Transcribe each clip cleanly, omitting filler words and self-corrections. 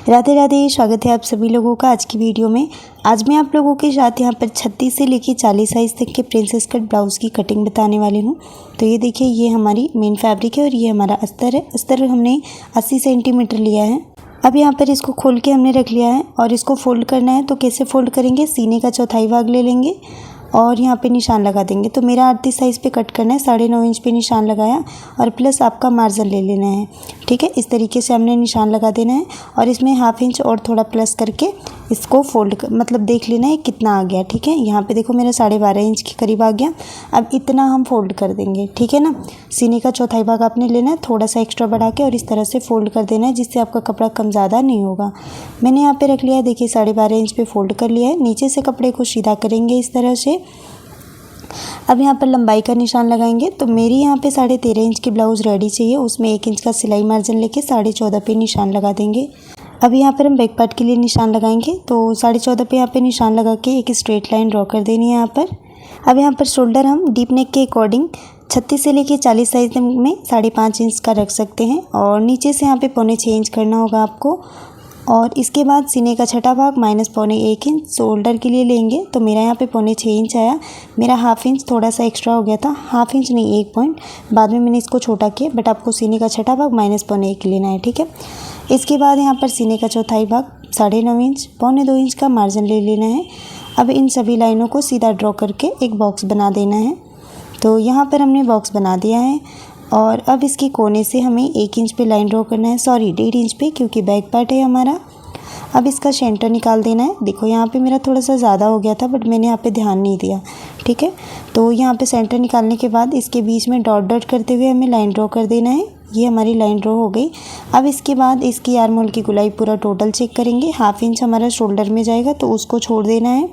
राधे राधे, स्वागत है आप सभी लोगों का आज की वीडियो में। आज मैं आप लोगों के साथ यहाँ पर 36 से लेकर 40 साइज़ तक के प्रिंसेस कट ब्लाउज़ की कटिंग बताने वाली हूँ। तो ये देखिए, ये हमारी मेन फैब्रिक है और ये हमारा अस्तर है। अस्तर हमने 80 सेंटीमीटर लिया है। अब यहाँ पर इसको खोल के हमने रख लिया है और इसको फोल्ड करना है। तो कैसे फोल्ड करेंगे, सीने का चौथाई भाग ले लेंगे और यहाँ पे निशान लगा देंगे। तो मेरा 38 साइज़ पे कट करना है, 9.5 इंच पे निशान लगाया और प्लस आपका मार्जिन ले लेना है। ठीक है, इस तरीके से हमने निशान लगा देना है और इसमें 1/2 इंच और थोड़ा प्लस करके इसको मतलब देख लेना है कितना आ गया। ठीक है, यहाँ पे देखो मेरा 12.5 इंच के करीब आ गया। अब इतना हम फोल्ड कर देंगे। ठीक है ना, सीने का चौथाई भाग आपने लेना है, थोड़ा सा एक्स्ट्रा बढ़ा के और इस तरह से फोल्ड कर देना है, जिससे आपका कपड़ा कम ज़्यादा नहीं होगा। मैंने यहाँ पे रख लिया है, देखिए 12.5 इंच पे फोल्ड कर लिया है। नीचे से कपड़े को सीधा करेंगे इस तरह से। अब यहाँ पर लंबाई का निशान लगाएंगे। तो मेरी यहाँ पे 13.5 इंच की ब्लाउज़ रेडी चाहिए, उसमें 1 इंच का सिलाई मार्जिन लेके 14.5 पे निशान लगा देंगे। अब यहाँ पर हम बैक पार्ट के लिए निशान लगाएंगे। तो 14.5 पे यहाँ पे निशान लगा के एक स्ट्रेट लाइन ड्रॉ कर देनी है यहाँ पर। अब यहाँ पर शोल्डर हम डीप नेक के अकॉर्डिंग 36 से लेके 40 साइज में 5.5 इंच का रख सकते हैं और नीचे से यहाँ पे 6.25 इंच करना होगा आपको। और इसके बाद सीने का छठा भाग -1.25 इंच शोल्डर के लिए लेंगे। तो मेरा यहाँ पे 6.25 इंच आया। मेरा 1/2 इंच थोड़ा सा एक्स्ट्रा हो गया था, 1/2 इंच नहीं 1 पॉइंट, बाद में मैंने इसको छोटा किया, बट आपको सीने का छठा भाग -1.25 लेना है। ठीक है, इसके बाद यहाँ पर सीने का चौथाई भाग 9.5 इंच, 2.25 इंच का मार्जिन ले लेना है। अब इन सभी लाइनों को सीधा ड्रॉ करके एक बॉक्स बना देना है। तो यहाँ पर हमने बॉक्स बना दिया है और अब इसके कोने से हमें 1 इंच पे लाइन ड्रॉ करना है, सॉरी 1.5 इंच पे, क्योंकि बैक पार्ट है हमारा। अब इसका सेंटर निकाल देना है। देखो यहाँ पे मेरा थोड़ा सा ज़्यादा हो गया था, बट मैंने यहाँ पे ध्यान नहीं दिया। ठीक है, तो यहाँ पे सेंटर निकालने के बाद इसके बीच में डॉट डॉट करते हुए हमें लाइन ड्रॉ कर देना है। ये हमारी लाइन ड्रॉ हो गई। अब इसके बाद इसकी आर्म होल की गुलाई पूरा टोटल चेक करेंगे। 1/2 इंच हमारा शोल्डर में जाएगा, तो उसको छोड़ देना है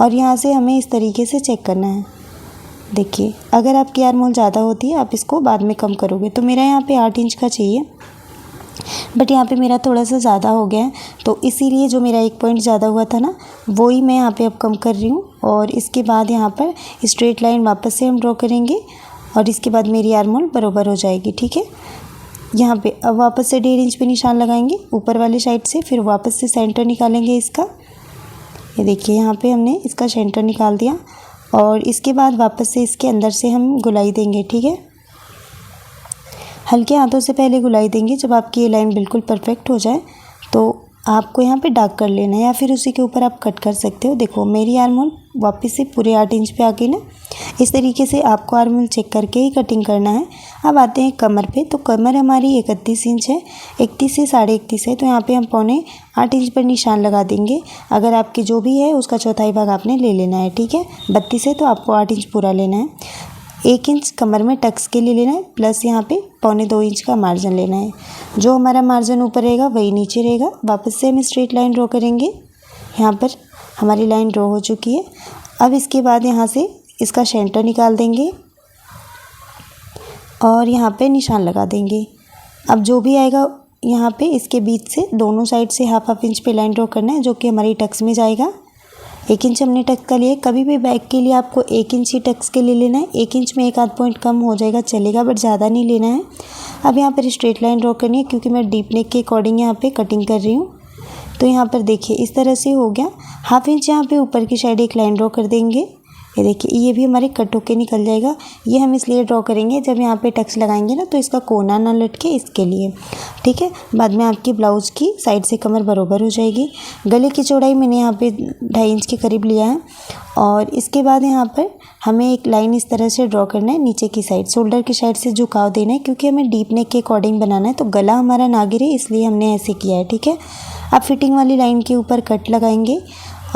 और यहाँ से हमें इस तरीके से चेक करना है। देखिए, अगर आपकी आर्म होल ज़्यादा होती है, आप इसको बाद में कम करोगे। तो मेरा यहाँ पे 8 इंच का चाहिए, बट यहाँ पे मेरा थोड़ा सा ज़्यादा हो गया है, तो इसीलिए जो मेरा 1 पॉइंट ज़्यादा हुआ था ना, वही मैं यहाँ पे अब कम कर रही हूँ। और इसके बाद यहाँ पर स्ट्रेट लाइन वापस से हम ड्रॉ करेंगे और इसके बाद मेरी आर्म होल बराबर हो जाएगी। ठीक है, यहाँ पे अब वापस से 1.5 इंच पे निशान लगाएंगे ऊपर वाली साइड से, फिर वापस से सेंटर निकालेंगे इसका। ये देखिए, यहाँ पे हमने इसका सेंटर निकाल दिया और इसके बाद वापस से इसके अंदर से हम गुलाई देंगे। ठीक है, हल्के हाथों से पहले गुलाई देंगे। जब आपकी ये लाइन बिल्कुल परफेक्ट हो जाए तो आपको यहाँ पे डार्क कर लेना है या फिर उसी के ऊपर आप कट कर सकते हो। देखो मेरी आर्म होल वापस से पूरे 8 इंच पे आ गई ना। इस तरीके से आपको आर्म होल चेक करके ही कटिंग करना है। अब आते हैं कमर पे। तो कमर हमारी 31 इंच है, 31 से 31.5 है, तो यहाँ पे हम 7.25 इंच पर निशान लगा देंगे। अगर आपके जो भी है उसका चौथाई भाग आपने ले लेना है। ठीक है, 32 है तो आपको 8 इंच पूरा लेना है। 1 इंच कमर में टक्स के लिए लेना है, प्लस यहाँ पे 2.25 इंच का मार्जिन लेना है। जो हमारा मार्जिन ऊपर रहेगा वही नीचे रहेगा। वापस से हम स्ट्रेट लाइन ड्रॉ करेंगे। यहाँ पर हमारी लाइन ड्रॉ हो चुकी है। अब इसके बाद यहाँ से इसका सेंटर निकाल देंगे और यहाँ पे निशान लगा देंगे। अब जो भी आएगा यहाँ पे इसके बीच से दोनों साइड से 1/2 इंच पे लाइन ड्रॉ करना है, जो कि हमारी टक्स में जाएगा। 1 इंच हमने टक्स का लिया। कभी भी बैक के लिए आपको 1 इंच ही टक्स के लिए लेना है। 1 इंच में 1 आध पॉइंट कम हो जाएगा चलेगा, बट ज़्यादा नहीं लेना है। अब यहाँ पर स्ट्रेट लाइन ड्रॉ करनी है, क्योंकि मैं डीप नेक के अकॉर्डिंग यहाँ पे कटिंग कर रही हूँ। तो यहाँ पर देखिए इस तरह से हो गया। 1/2 इंच यहाँ पे ऊपर की साइड एक लाइन ड्रॉ कर देंगे। ये देखिए, ये भी हमारे कट होके निकल जाएगा। ये हम इसलिए ड्रॉ करेंगे, जब यहाँ पे टक्स लगाएंगे ना तो इसका कोना ना लटके, इसके लिए। ठीक है, बाद में आपकी ब्लाउज़ की साइड से कमर बराबर हो जाएगी। गले की चौड़ाई मैंने यहाँ पे 2.5 इंच के करीब लिया है और इसके बाद यहाँ पर हमें एक लाइन इस तरह से ड्रॉ करना है नीचे की साइड, शोल्डर की साइड से झुकाव देना है, क्योंकि हमें डीप नेक के अकॉर्डिंग बनाना है। तो गला हमारा ना गिरे, इसलिए हमने ऐसे किया है। ठीक है, अब फिटिंग वाली लाइन के ऊपर कट लगाएंगे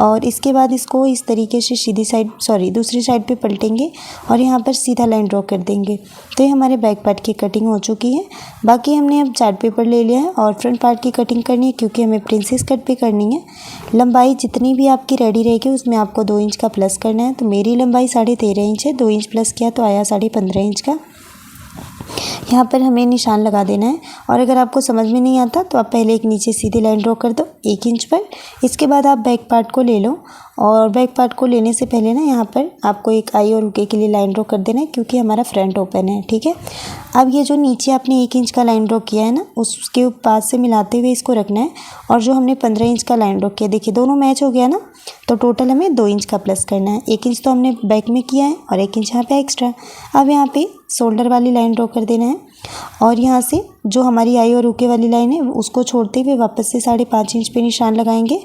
और इसके बाद इसको इस तरीके से सीधी साइड दूसरी साइड पे पलटेंगे और यहाँ पर सीधा लाइन ड्रॉ कर देंगे। तो ये हमारे बैक पार्ट की कटिंग हो चुकी है। बाकी हमने अब चार्ट पेपर ले लिया है और फ्रंट पार्ट की कटिंग करनी है, क्योंकि हमें प्रिंसेस कट पे करनी है। लंबाई जितनी भी आपकी रेडी रहेगी उसमें आपको 2 इंच का प्लस करना है। तो मेरी लंबाई 13.5 इंच है, 2 इंच प्लस किया तो आया 15.5 इंच का। यहाँ पर हमें निशान लगा देना है। और अगर आपको समझ में नहीं आता तो आप पहले एक नीचे सीधी लाइन ड्रॉ कर दो 1 इंच पर। इसके बाद आप बैक पार्ट को ले लो और बैक पार्ट को लेने से पहले ना यहाँ पर आपको एक आई और रुके के लिए लाइन ड्रॉ कर देना है, क्योंकि हमारा फ्रंट ओपन है। ठीक है, अब ये जो नीचे आपने 1 इंच का लाइन ड्रॉ किया है ना, उसके पास से मिलाते हुए इसको रखना है। और जो हमने 15 इंच का लाइन ड्रॉ किया, देखिए दोनों मैच हो गया ना, तो टोटल हमें 2 इंच का प्लस करना है। 1 इंच तो हमने बैक में किया है और 1 इंच यहाँ पे एक्स्ट्रा। अब यहाँ पे शोल्डर वाली लाइन ड्रॉ कर देना है और यहाँ से जो हमारी आई और रुके वाली लाइन है उसको छोड़ते हुए वापस से 5.5 इंच पे निशान लगाएंगे।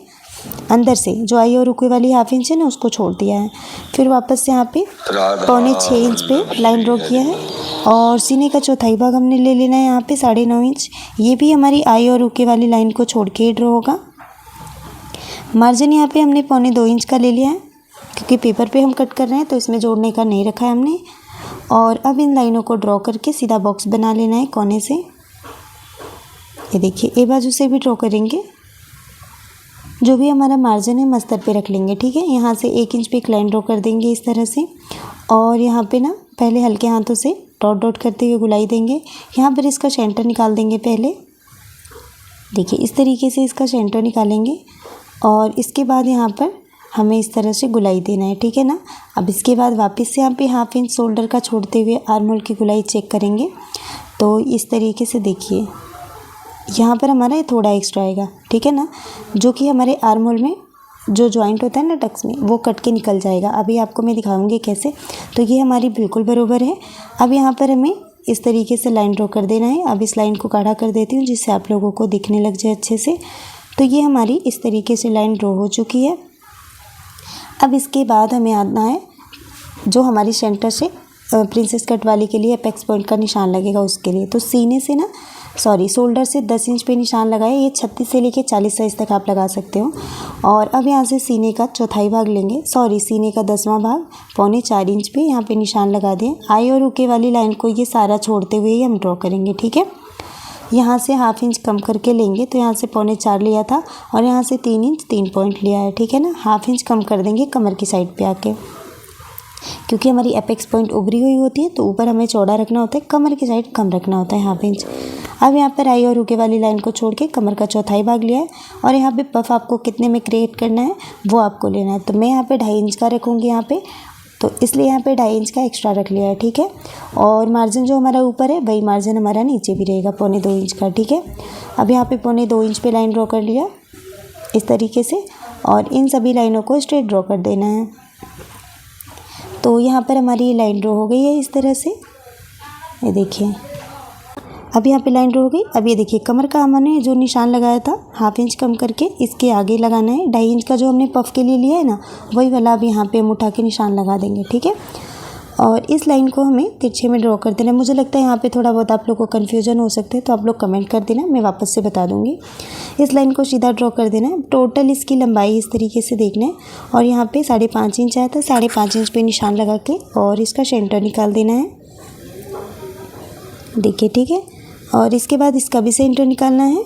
अंदर से जो आई और रुके वाली 1/2 इंच है ना, उसको छोड़ दिया है। फिर वापस से यहाँ पे 6.25 इंच पे लाइन ड्रॉ किया है और सीने का चौथाई भाग हमने ले लेना है यहाँ पे 9.5 इंच। ये भी हमारी आई और रुके वाली लाइन को छोड़ के ही ड्रॉ होगा। मार्जिन यहाँ पे हमने 1.25 इंच का ले लिया है, क्योंकि पेपर पे हम कट कर रहे हैं तो इसमें जोड़ने का नहीं रखा है हमने। और अब इन लाइनों को ड्रॉ करके सीधा बॉक्स बना लेना है कोने से। ये देखिए, ए बाजू से भी ड्रॉ करेंगे। जो भी हमारा मार्जिन है मस्तर पे रख लेंगे। ठीक है, यहाँ से 1 इंच पे एक लाइन ड्रॉ कर देंगे इस तरह से। और यहाँ पे ना पहले हल्के हाथों से डॉट डॉट करते हुए गुलाई देंगे। यहाँ पर इसका सेंटर निकाल देंगे पहले। देखिए इस तरीके से इसका सेंटर निकालेंगे और इसके बाद यहाँ पर हमें इस तरह से गुलाई देना है। ठीक है ना, अब इसके बाद वापस से यहाँ पे 1/2 इंच शोल्डर का छोड़ते हुए आर्म होल की गुलाई चेक करेंगे। तो इस तरीके से देखिए यहाँ पर हमारा ये थोड़ा एक्स्ट्रा आएगा। ठीक है ना, जो कि हमारे आर्म होल में जो जॉइंट होता है ना टक्स में, वो कट के निकल जाएगा। अभी आपको मैं दिखाऊंगी कैसे। तो ये हमारी बिल्कुल बराबर है। अब यहाँ पर हमें इस तरीके से लाइन ड्रॉ कर देना है। अब इस लाइन को गाढ़ा कर देती हूँ जिससे आप लोगों को दिखने लग जाए अच्छे से। तो ये हमारी इस तरीके से लाइन ड्रॉ हो चुकी है। अब इसके बाद हमें आना है जो हमारी सेंटर से प्रिंसेस कट वाली के लिए अपेक्स पॉइंट का निशान लगेगा उसके लिए। तो सीने से ना शोल्डर से 10 इंच पे निशान लगाए। ये 36 से लेके 40 साइज़ तक आप लगा सकते हो। और अब यहाँ से सीने का चौथाई भाग लेंगे, सीने का 10वां भाग 3.25 इंच पे यहाँ पे निशान लगा दें। आई और रुके वाली लाइन को ये सारा छोड़ते हुए ही हम ड्रॉ करेंगे। ठीक है, यहाँ से 1/2 इंच कम करके लेंगे। तो यहाँ से 3.25 लिया था और यहाँ से 3 इंच 3 पॉइंट लिया है। ठीक है ना, 1/2 इंच कम कर देंगे कमर की साइड पे आके, क्योंकि हमारी एपेक्स पॉइंट उभरी हुई होती है तो ऊपर हमें चौड़ा रखना होता है, कमर की साइड कम रखना होता है 1/2 इंच। अब यहाँ पर आई और रुके वाली लाइन को छोड़ के कमर का चौथाई भाग लिया है और यहाँ पे पफ आपको कितने में क्रिएट करना है वो आपको लेना है। तो मैं यहाँ पे 2.5 इंच का रखूँगी यहाँ पे, तो इसलिए यहाँ पे 2.5 इंच का एक्स्ट्रा रख लिया है। ठीक है, और मार्जिन जो हमारा ऊपर है वही मार्जिन हमारा नीचे भी रहेगा 2.25 इंच का। ठीक है, अब यहाँ पे 2.25 इंच पे लाइन ड्रॉ कर लिया इस तरीके से और इन सभी लाइनों को स्ट्रेट ड्रॉ कर देना है। तो यहाँ पर हमारी ये लाइन ड्रॉ हो गई है इस तरह से। ये देखिए, अब यहाँ पे लाइन ड्रॉ हो गई। अब ये देखिए कमर का हमने जो निशान लगाया था 1/2 इंच कम करके इसके आगे लगाना है। 2.5 इंच का जो हमने पफ के लिए लिया है ना, वही वाला अब यहाँ पे हम उठा के निशान लगा देंगे। ठीक है, और इस लाइन को हमें तिरछे में ड्रॉ कर देना है। मुझे लगता है यहाँ पे थोड़ा बहुत आप लोगों को कन्फ्यूजन हो सकता है, तो आप लोग कमेंट कर देना, मैं वापस से बता दूँगी। इस लाइन को सीधा ड्रॉ कर देना है। टोटल इसकी लंबाई इस तरीके से देखना है और यहाँ पे 5.5 इंच आया था, 5.5 इंच पे निशान लगा के और इसका सेंटर निकाल देना है। देखिए, ठीक है, और इसके बाद इसका भी सेंटर निकालना है।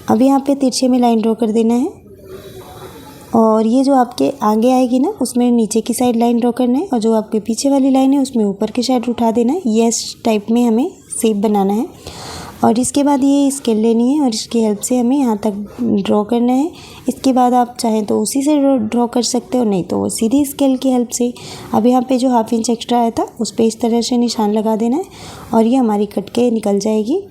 अब यहाँ पे तिरछे में लाइन ड्रॉ कर देना है और ये जो आपके आगे आएगी ना उसमें नीचे की साइड लाइन ड्रॉ करना है और जो आपके पीछे वाली लाइन है उसमें ऊपर की साइड उठा देना है। ये टाइप में हमें शेप बनाना है और इसके बाद ये स्केल लेनी है और इसकी हेल्प से हमें यहाँ तक ड्रॉ करना है। इसके बाद आप चाहें तो उसी से ड्रॉ कर सकते हो, नहीं तो वो सीधी स्केल की हेल्प से। अब यहाँ पे जो 1/2 इंच एक्स्ट्रा आया था उस पर इस तरह से निशान लगा देना है और ये हमारी कट के निकल जाएगी।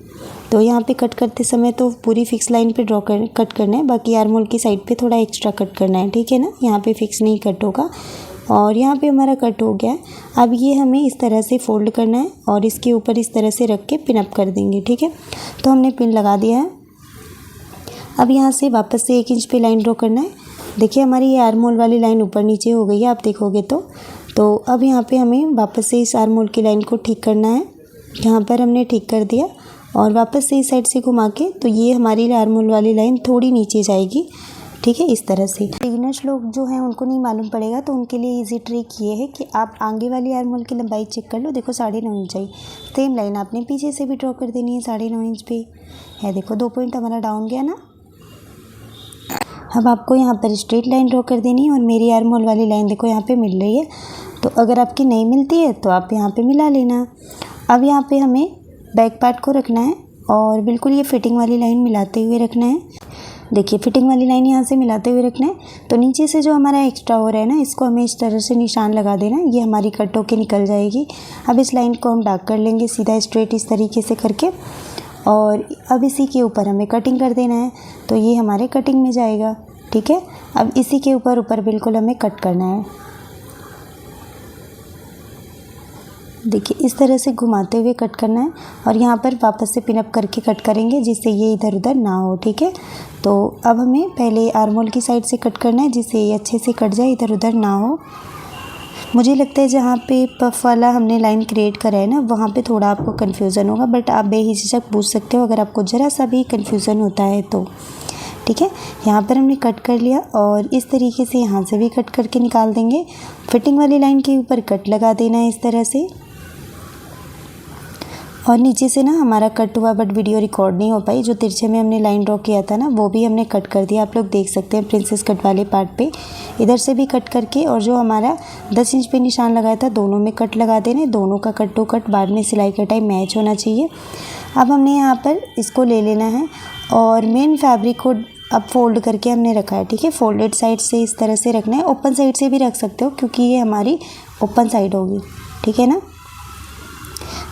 तो यहाँ पे कट करते समय तो पूरी फिक्स लाइन पे कट करना है, बाकी आर्म होल की साइड पे थोड़ा एक्स्ट्रा कट करना है। ठीक है ना, यहाँ पे फिक्स नहीं कट होगा और यहाँ पे हमारा कट हो गया है। अब ये हमें इस तरह से फोल्ड करना है और इसके ऊपर इस तरह से रख के पिन अप कर देंगे। ठीक है, तो हमने पिन लगा दिया है। अब यहाँ से वापस से 1 इंच पे लाइन ड्रॉ करना है। देखिए हमारी ये आर्म होल वाली लाइन ऊपर नीचे हो गई है, आप देखोगे तो अब यहाँ पे हमें वापस से इस आर्म होल की लाइन को ठीक करना है। यहाँ पर हमने ठीक कर दिया और वापस से इस साइड से घुमा के, तो ये हमारी आर्म होल वाली लाइन थोड़ी नीचे जाएगी। ठीक है, इस तरह से। बिगिनर्स लोग जो हैं उनको नहीं मालूम पड़ेगा, तो उनके लिए इजी ट्रिक ये है कि आप आगे वाली आर्म होल की लंबाई चेक कर लो। देखो 9.5 इंच आई, सेम लाइन आपने पीछे से भी ड्रॉ कर देनी है 9.5 इंच पे है। देखो 2 पॉइंट हमारा डाउन गया ना। अब आपको यहाँ पर स्ट्रेट लाइन ड्रॉ कर देनी है और मेरी आर्म होल वाली लाइन देखो यहाँ पे मिल रही है। तो अगर आपकी नहीं मिलती है तो आप यहाँ पे मिला लेना। अब यहाँ पे हमें बैक पार्ट को रखना है और बिल्कुल ये फिटिंग वाली लाइन मिलाते हुए रखना है। देखिए फिटिंग वाली लाइन यहाँ से मिलाते हुए रखना है। तो नीचे से जो हमारा एक्स्ट्रा हो रहा है ना, इसको हमें इस तरह से निशान लगा देना है, ये हमारी कट होके निकल जाएगी। अब इस लाइन को हम डार्क कर लेंगे सीधा स्ट्रेट इस तरीके से करके, और अब इसी के ऊपर हमें कटिंग कर देना है। तो ये हमारे कटिंग में जाएगा, ठीक है। अब इसी के ऊपर बिल्कुल हमें कट करना है। देखिए इस तरह से घुमाते हुए कट करना है और यहाँ पर वापस से पिनअप करके कट करेंगे जिससे ये इधर उधर ना हो, ठीक है। तो अब हमें पहले आर्महोल की साइड से कट करना है जिससे ये अच्छे से कट जाए, इधर उधर ना हो। मुझे लगता है जहाँ पे पफ वाला हमने लाइन क्रिएट करा है ना, वहाँ पे थोड़ा आपको कन्फ्यूज़न होगा, बट आप बेहिचक पूछ सकते हो अगर आपको ज़रा सा भी कन्फ्यूज़न होता है तो, ठीक है। यहाँ पर हमने कट कर लिया और इस तरीके से यहाँ से भी कट करके निकाल देंगे। फिटिंग वाली लाइन के ऊपर कट लगा देना है इस तरह से, और नीचे से ना हमारा कट हुआ बट वीडियो रिकॉर्ड नहीं हो पाई। जो तिरछे में हमने लाइन ड्रॉ किया था ना, वो भी हमने कट कर दिया। आप लोग देख सकते हैं प्रिंसेस कट वाले पार्ट पे इधर से भी कट करके, और जो हमारा 10 इंच पे निशान लगाया था दोनों में कट लगा देने। दोनों का कट टू कट बाद में सिलाई का टाइम मैच होना चाहिए। अब हमने यहाँ पर इसको ले लेना है और मेन फैब्रिक को अब फोल्ड करके हमने रखा है, ठीक है। फोल्डेड साइड से इस तरह से रखना है, ओपन साइड से भी रख सकते हो क्योंकि ये हमारी ओपन साइड होगी, ठीक है ना।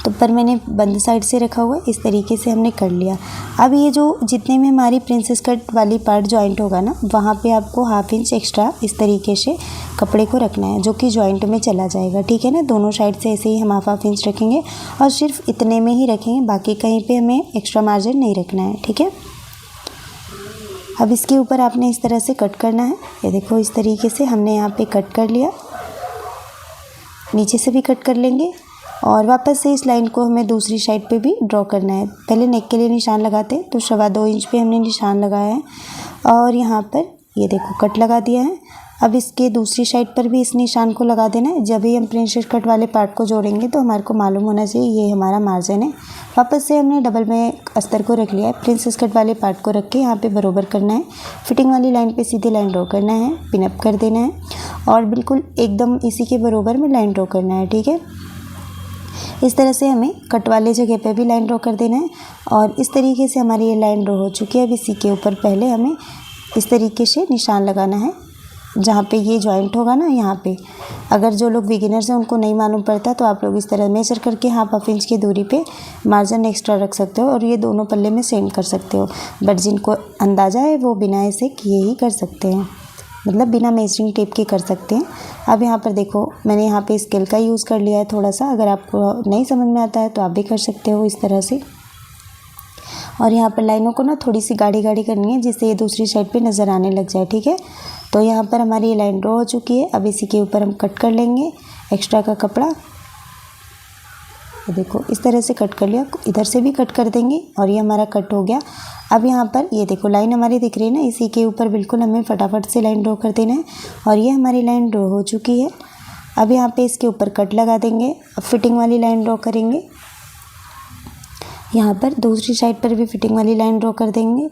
तो पर मैंने बंद साइड से रखा हुआ है, इस तरीके से हमने कर लिया। अब ये जो जितने में हमारी प्रिंसेस कट वाली पार्ट जॉइंट होगा ना, वहाँ पे आपको 1/2 इंच एक्स्ट्रा इस तरीके से कपड़े को रखना है जो कि जॉइंट में चला जाएगा, ठीक है ना। दोनों साइड से ऐसे ही हम 1/2 इंच रखेंगे और सिर्फ इतने में ही रखेंगे, बाकी कहीं पे हमें एक्स्ट्रा मार्जिन नहीं रखना है, ठीक है। अब इसके ऊपर आपने इस तरह से कट करना है। ये देखो इस तरीके से हमने यहाँ पे कट कर लिया, नीचे से भी कट कर लेंगे और वापस से इस लाइन को हमें दूसरी साइड पे भी ड्रॉ करना है। पहले नेक के लिए निशान लगाते हैं तो 2.25 इंच पे हमने निशान लगाया है और यहाँ पर ये देखो कट लगा दिया है। अब इसके दूसरी साइड पर भी इस निशान को लगा देना है। जब भी हम प्रिंसेस कट वाले पार्ट को जोड़ेंगे तो हमारे को मालूम होना चाहिए ये हमारा मार्जिन है। वापस से हमने डबल में अस्तर को रख लिया है। प्रिंसेस कट वाले पार्ट को रख के यहाँ पे बरोबर करना है। फिटिंग वाली लाइन पे सीधी लाइन ड्रॉ करना है, पिनअप कर देना है और बिल्कुल एकदम इसी के बरोबर में लाइन ड्रॉ करना है, ठीक है। इस तरह से हमें कट वाले जगह पे भी लाइन ड्रॉ कर देना है और इस तरीके से हमारी ये लाइन ड्रॉ हो चुकी है। अब इसी के ऊपर पहले हमें इस तरीके से निशान लगाना है जहाँ पे ये जॉइंट होगा ना, यहाँ पे। अगर जो लोग बिगिनर्स हैं उनको नहीं मालूम पड़ता तो आप लोग इस तरह मेजर करके 1/2 इंच की दूरी पे मार्जिन एक्स्ट्रा रख सकते हो और ये दोनों पल्ले में सेम कर सकते हो। बट जिनको अंदाज़ा है वो बिना ऐसे किए ही कर सकते हैं, मतलब बिना मेजरिंग टेप के कर सकते हैं। अब यहाँ पर देखो मैंने यहाँ पे स्केल का यूज़ कर लिया है थोड़ा सा। अगर आपको नहीं समझ में आता है तो आप भी कर सकते हो इस तरह से। और यहाँ पर लाइनों को ना थोड़ी सी गाढ़ी गाढ़ी करनी है जिससे ये दूसरी साइड पे नज़र आने लग जाए, ठीक है। तो यहाँ पर हमारी ये लाइन ड्रॉ हो चुकी है। अब इसी के ऊपर हम कट कर लेंगे एक्स्ट्रा का कपड़ा। तो देखो इस तरह से कट कर लिया, इधर से भी कट कर देंगे और ये हमारा कट हो गया। अब यहाँ पर ये देखो लाइन हमारी दिख रही है ना, इसी के ऊपर बिल्कुल हमें फटाफट से लाइन ड्रॉ कर देना है और ये हमारी लाइन ड्रॉ हो चुकी है। अब यहाँ पे इसके ऊपर कट लगा देंगे। अब फिटिंग वाली लाइन ड्रॉ करेंगे, यहाँ पर दूसरी साइड पर भी फिटिंग वाली लाइन ड्रॉ कर देंगे।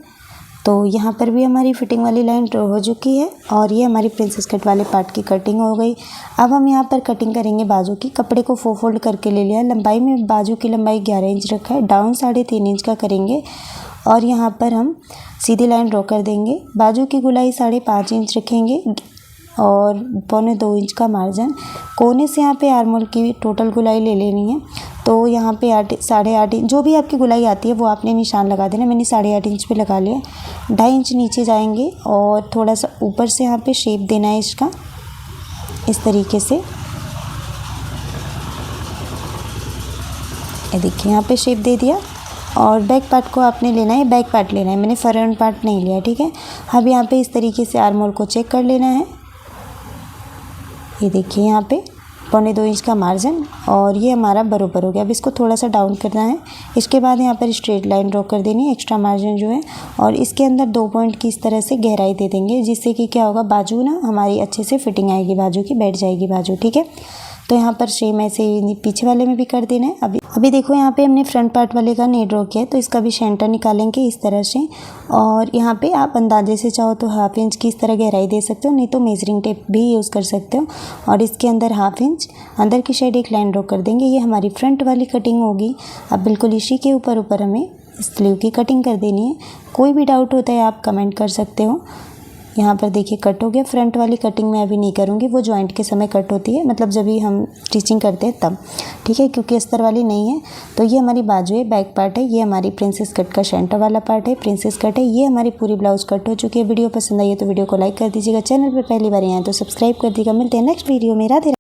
तो यहाँ पर भी हमारी फिटिंग वाली लाइन ड्रॉ हो चुकी है और ये हमारी प्रिंसेस कट वाले पार्ट की कटिंग हो गई। अब हम यहाँ पर कटिंग करेंगे बाजू की। कपड़े को 4 फोल्ड करके ले लिया। लंबाई में बाजू की लंबाई 11 इंच रखा है, डाउन 3.5 इंच का करेंगे और यहाँ पर हम सीधी लाइन ड्रॉ कर देंगे। बाजू की गुलाई 5.5 इंच रखेंगे और 1.25 इंच का मार्जिन। कोने से यहाँ पे आर्महोल की टोटल गुलाई ले लेनी है। तो यहाँ पे 8.5 इंच जो भी आपकी गुलाई आती है वो आपने निशान लगा देना। मैंने 8.5 इंच पे लगा लिया। 2.5 इंच नीचे जाएंगे और थोड़ा सा ऊपर से यहाँ पे शेप देना है इसका, इस तरीके से। ये देखिए यहाँ पे शेप दे दिया और बैक पार्ट को आपने लेना है, बैक पार्ट लेना है, मैंने फ्रंट पार्ट नहीं लिया, ठीक है। अब यहाँ पे इस तरीके से आर्महोल को चेक कर लेना है। ये देखिए यहाँ पे 1.25 इंच का मार्जिन और ये हमारा बराबर हो गया। अब इसको थोड़ा सा डाउन करना है। इसके बाद यहाँ पर स्ट्रेट लाइन ड्रॉ कर देनी है, एक्स्ट्रा मार्जिन जो है, और इसके अंदर 2 पॉइंट की इस तरह से गहराई दे देंगे जिससे कि क्या होगा, बाजू ना हमारी अच्छे से फिटिंग आएगी, बाजू की बैठ जाएगी बाजू, ठीक है। तो यहाँ पर सेम ऐसे पीछे वाले में भी कर देना है। अभी देखो यहाँ पे हमने फ्रंट पार्ट वाले का नहीं ड्रॉ किया है, तो इसका भी सेंटर निकालेंगे इस तरह से। और यहाँ पे आप अंदाजे से चाहो तो 1/2 इंच की इस तरह गहराई दे सकते हो, नहीं तो मेजरिंग टेप भी यूज़ कर सकते हो। और इसके अंदर 1/2 इंच अंदर की साइड एक लाइन ड्रॉ कर देंगे। ये हमारी फ्रंट वाली कटिंग होगी। अब बिल्कुल इसी के ऊपर हमें स्लीव की कटिंग कर देनी है। कोई भी डाउट होता है आप कमेंट कर सकते हो। यहाँ पर देखिए कट हो गया। फ्रंट वाली कटिंग मैं अभी नहीं करूँगी, वो जॉइंट के समय कट होती है, मतलब जब भी हम स्टिचिंग करते हैं तब, ठीक है, क्योंकि अस्तर वाली नहीं है। तो ये हमारी बाजू है, बैक पार्ट है। ये हमारी प्रिंसेस कट का सेंटर वाला पार्ट है, प्रिंसेस कट है। ये हमारी पूरी ब्लाउज कट हो चुकी है। वीडियो पसंद आई है तो वीडियो को लाइक कर दीजिएगा। चैनल पर पहली बार आए हैं तो सब्सक्राइब कर दीजिएगा। मिलते हैं नेक्स्ट वीडियो में। राधे।